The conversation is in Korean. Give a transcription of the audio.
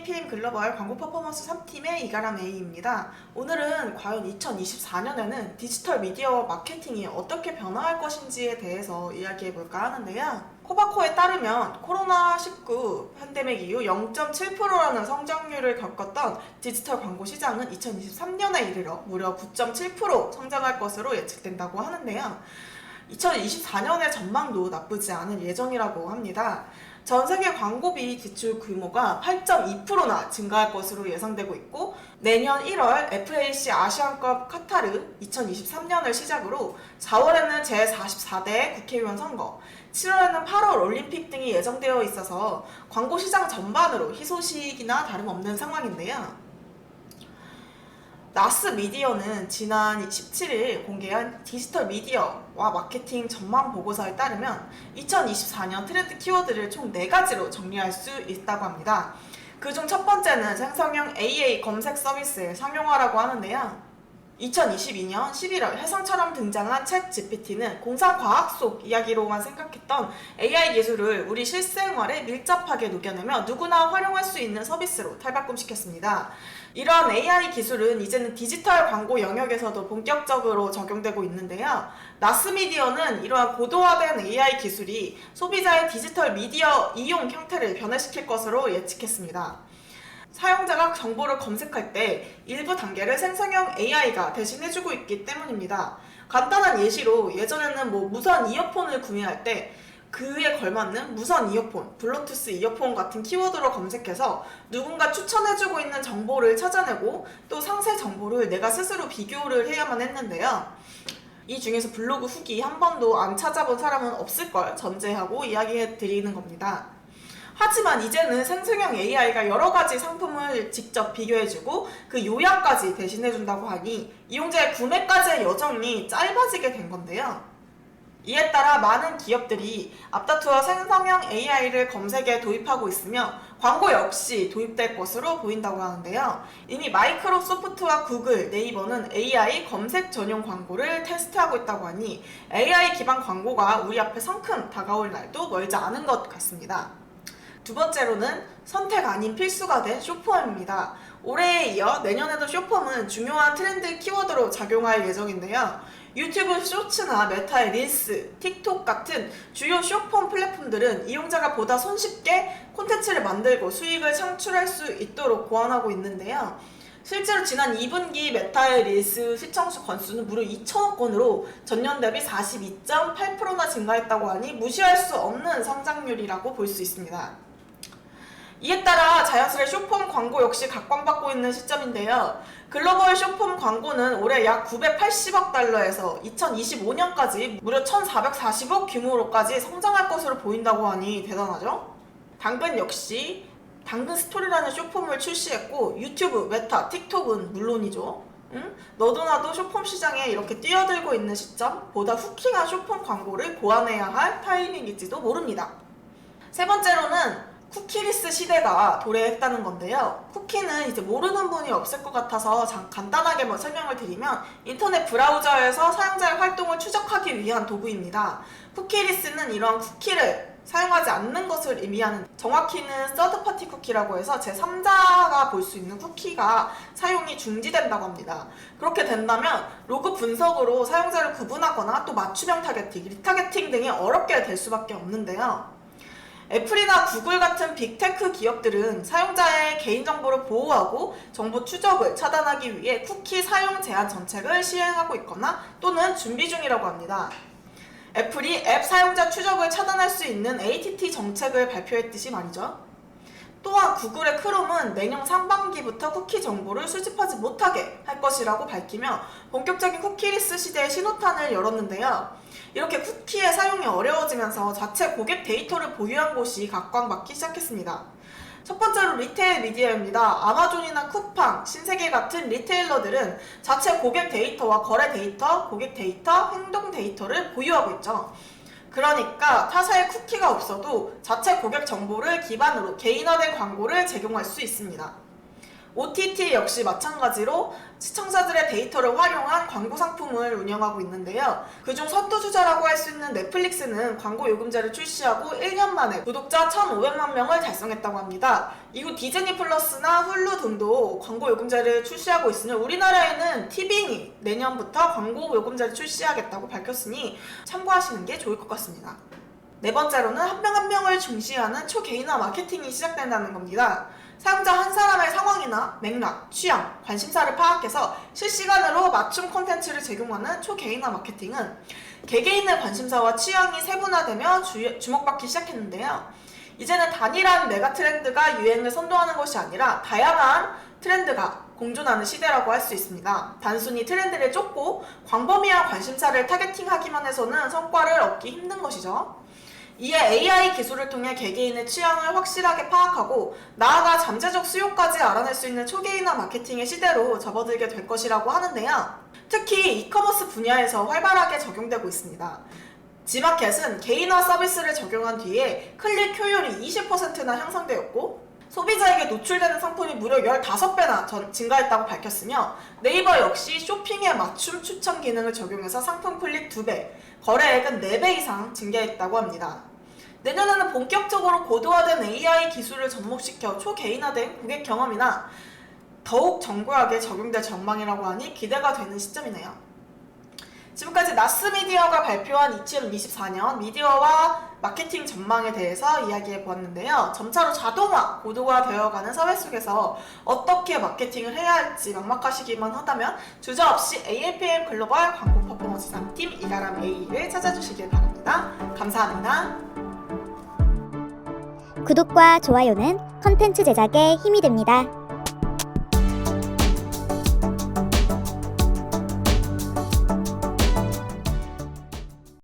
PM 글로벌 광고 퍼포먼스 3팀의 이가람 A입니다. 오늘은 과연 2024년에는 디지털 미디어 마케팅이 어떻게 변화할 것인지에 대해서 이야기해볼까 하는데요. 코바코에 따르면 코로나19 팬데믹 이후 0.7%라는 성장률을 겪었던 디지털 광고 시장은 2023년에 이르러 무려 9.7% 성장할 것으로 예측된다고 하는데요. 2024년의 전망도 나쁘지 않은 예정이라고 합니다. 전 세계 광고비 지출 규모가 8.2%나 증가할 것으로 예상되고 있고, 내년 1월 FAC 아시안컵 카타르 2023년을 시작으로 4월에는 제44대 국회의원 선거, 7월에는 8월 올림픽 등이 예정되어 있어서 광고 시장 전반으로 희소식이나 다름없는 상황인데요. 나스 미디어는 지난 17일 공개한 디지털 미디어와 마케팅 전망 보고서에 따르면 2024년 트렌드 키워드를 총 4가지로 정리할 수 있다고 합니다. 그중 첫 번째는 생성형 AA 검색 서비스의 상용화라고 하는데요. 2022년 11월 해성처럼 등장한 챗 GPT는 공상과학 속 이야기로만 생각했던 AI 기술을 우리 실생활에 밀접하게 녹여내며 누구나 활용할 수 있는 서비스로 탈바꿈시켰습니다. 이러한 AI 기술은 이제는 디지털 광고 영역에서도 본격적으로 적용되고 있는데요. 나스미디어는 이러한 고도화된 AI 기술이 소비자의 디지털 미디어 이용 형태를 변화시킬 것으로 예측했습니다. 사용자가 정보를 검색할 때 일부 단계를 생성형 AI가 대신해주고 있기 때문입니다. 간단한 예시로 예전에는 무선 이어폰을 구매할 때 그에 걸맞는 무선 이어폰, 블루투스 이어폰 같은 키워드로 검색해서 누군가 추천해주고 있는 정보를 찾아내고 또 상세 정보를 내가 스스로 비교를 해야만 했는데요. 이 중에서 블로그 후기 한 번도 안 찾아본 사람은 없을 걸 전제하고 이야기해 드리는 겁니다. 하지만 이제는 생성형 AI가 여러 가지 상품을 직접 비교해주고 그 요약까지 대신해준다고 하니 이용자의 구매까지의 여정이 짧아지게 된 건데요. 이에 따라 많은 기업들이 앞다투어 생성형 AI를 검색에 도입하고 있으며 광고 역시 도입될 것으로 보인다고 하는데요. 이미 마이크로소프트와 구글, 네이버는 AI 검색 전용 광고를 테스트하고 있다고 하니 AI 기반 광고가 우리 앞에 성큼 다가올 날도 멀지 않은 것 같습니다. 두 번째로는 선택 아닌 필수가 된 숏폼입니다. 올해에 이어 내년에도 숏폼은 중요한 트렌드 키워드로 작용할 예정인데요. 유튜브 쇼츠나 메타의 릴스, 틱톡 같은 주요 숏폼 플랫폼들은 이용자가 보다 손쉽게 콘텐츠를 만들고 수익을 창출할 수 있도록 고안하고 있는데요. 실제로 지난 2분기 메타의 릴스 시청수 건수는 무려 2천억 건으로 전년 대비 42.8%나 증가했다고 하니 무시할 수 없는 성장률이라고 볼 수 있습니다. 이에 따라 자연스레 숏폼 광고 역시 각광받고 있는 시점인데요. 글로벌 숏폼 광고는 올해 약 980억 달러에서 2025년까지 무려 1440억 규모로까지 성장할 것으로 보인다고 하니 대단하죠? 당근 역시 당근 스토리라는 숏폼을 출시했고 유튜브, 메타, 틱톡은 물론이죠. 너도나도 숏폼 시장에 이렇게 뛰어들고 있는 시점, 보다 후킹한 숏폼 광고를 고안해야 할 타이밍일지도 모릅니다. 세 번째로는 쿠키리스 시대가 도래했다는 건데요. 쿠키는 이제 모르는 분이 없을 것 같아서 간단하게 설명을 드리면 인터넷 브라우저에서 사용자의 활동을 추적하기 위한 도구입니다. 쿠키리스는 이러한 쿠키를 사용하지 않는 것을 의미하는, 정확히는 서드파티 쿠키라고 해서 제3자가 볼 수 있는 쿠키가 사용이 중지된다고 합니다. 그렇게 된다면 로그 분석으로 사용자를 구분하거나 또 맞춤형 타겟팅, 리타겟팅 등이 어렵게 될 수밖에 없는데요. 애플이나 구글 같은 빅테크 기업들은 사용자의 개인정보를 보호하고 정보 추적을 차단하기 위해 쿠키 사용 제한 정책을 시행하고 있거나 또는 준비 중이라고 합니다. 애플이 앱 사용자 추적을 차단할 수 있는 ATT 정책을 발표했듯이 말이죠. 또한 구글의 크롬은 내년 상반기부터 쿠키 정보를 수집하지 못하게 할 것이라고 밝히며 본격적인 쿠키리스 시대의 신호탄을 열었는데요. 이렇게 쿠키의 사용이 어려워지면서 자체 고객 데이터를 보유한 곳이 각광받기 시작했습니다. 첫 번째로 리테일 미디어입니다. 아마존이나 쿠팡, 신세계 같은 리테일러들은 자체 고객 데이터와 거래 데이터, 고객 데이터, 행동 데이터를 보유하고 있죠. 그러니까 타사의 쿠키가 없어도 자체 고객 정보를 기반으로 개인화된 광고를 제공할 수 있습니다. OTT 역시 마찬가지로 시청자들의 데이터를 활용한 광고 상품을 운영하고 있는데요. 그중 선두주자라고 할 수 있는 넷플릭스는 광고 요금제를 출시하고 1년 만에 구독자 1,500만 명을 달성했다고 합니다. 이후 디즈니 플러스나 훌루 등도 광고 요금제를 출시하고 있으며 우리나라에는 티빙이 내년부터 광고 요금제를 출시하겠다고 밝혔으니 참고하시는 게 좋을 것 같습니다. 네 번째로는 한 명 한 명을 중시하는 초개인화 마케팅이 시작된다는 겁니다. 사용자 한 사람의 상황이나 맥락, 취향, 관심사를 파악해서 실시간으로 맞춤 콘텐츠를 제공하는 초개인화 마케팅은 개개인의 관심사와 취향이 세분화되며 주목받기 시작했는데요. 이제는 단일한 메가 트렌드가 유행을 선도하는 것이 아니라 다양한 트렌드가 공존하는 시대라고 할 수 있습니다. 단순히 트렌드를 쫓고 광범위한 관심사를 타겟팅하기만 해서는 성과를 얻기 힘든 것이죠. 이에 AI 기술을 통해 개개인의 취향을 확실하게 파악하고 나아가 잠재적 수요까지 알아낼 수 있는 초개인화 마케팅의 시대로 접어들게 될 것이라고 하는데요. 특히 이커머스 분야에서 활발하게 적용되고 있습니다. 지마켓은 개인화 서비스를 적용한 뒤에 클릭 효율이 20%나 향상되었고 소비자에게 노출되는 상품이 무려 15배나 증가했다고 밝혔으며 네이버 역시 쇼핑에 맞춤 추천 기능을 적용해서 상품 클릭 2배, 거래액은 4배 이상 증가했다고 합니다. 내년에는 본격적으로 고도화된 AI 기술을 접목시켜 초개인화된 고객 경험이나 더욱 정교하게 적용될 전망이라고 하니 기대가 되는 시점이네요. 지금까지 나스미디어가 발표한 2024년 미디어와 마케팅 전망에 대해서 이야기해 보았는데요. 점차로 자동화, 고도화되어가는 사회 속에서 어떻게 마케팅을 해야 할지 막막하시기만 하다면 주저없이 AFM 글로벌 광고 퍼포먼스 3팀 이가람 A를 찾아주시길 바랍니다. 감사합니다. 구독과 좋아요는 컨텐츠 제작에 힘이 됩니다.